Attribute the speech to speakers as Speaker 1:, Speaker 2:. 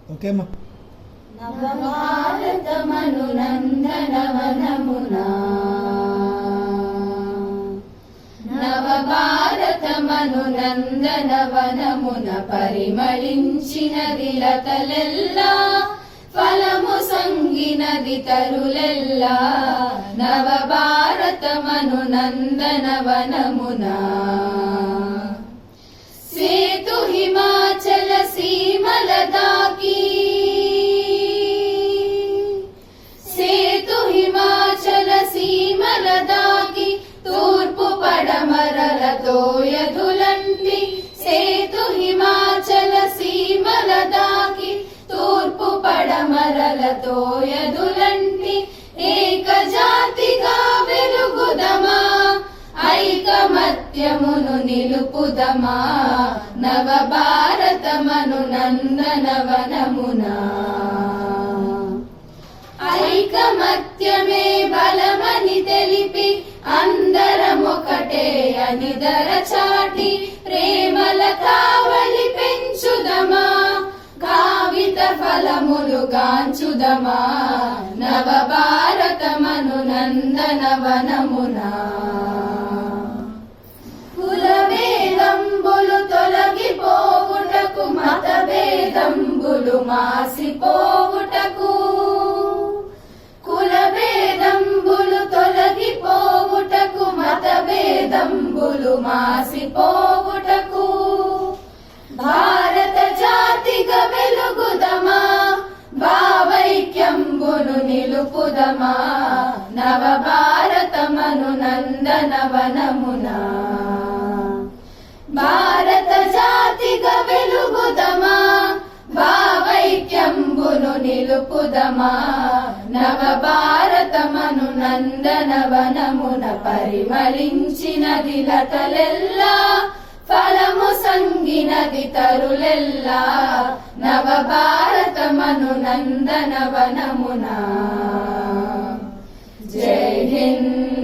Speaker 1: Okay అమ్మా.
Speaker 2: నవభారతమనునందనవనమునా నవభారతమనునందనవనమున పరిమళించినది లతలెల్లా ఫలము సంగినది తరులెల్లా నవభారతమనునందనవనమునా సేతు హిమాచల సీమల దాకి సేతు హిమాచల సీమల దాకి తూర్పు పడమరలతో యధులంటి సేతు హిమాచల సీమల దాకి తూర్పు పడమరలతో యధులంటి ఏకజాతిగా వెలుగుదమా ఐకమత్యమును నిలుపుదమా నవభారతమనునందనవనమునా ఐకమత్యమే బలమని తెలిపి అందరమొకటే అని దరచాటి ప్రేమల కావలి పెంచుదమా కావిత ఫలములు గాంచుదమా నవభారతమనునందనవనమునా కులభేదంబులు తొలగిపోవుటకు మతభేదంబులు మాసిపోవుటకు కులభేదంబులు తొలగిపోవుటకు మతభేదంబులు మాసిపోవుటకు భారత జాతిగా వెలుగుదమా భావైక్యంబును నిలుపుదమా నవభారతమనునందనవనమునా భారత జాతిగా వెలుగుదమా భావైక్యంబును నిలుపుదమా నవభారతమనునందనవనమున పరిమళించినది లతలెల్లా ఫలము సంగినది తరులెల్లా నవభారతమనునందనవనమునా. జై హింద్.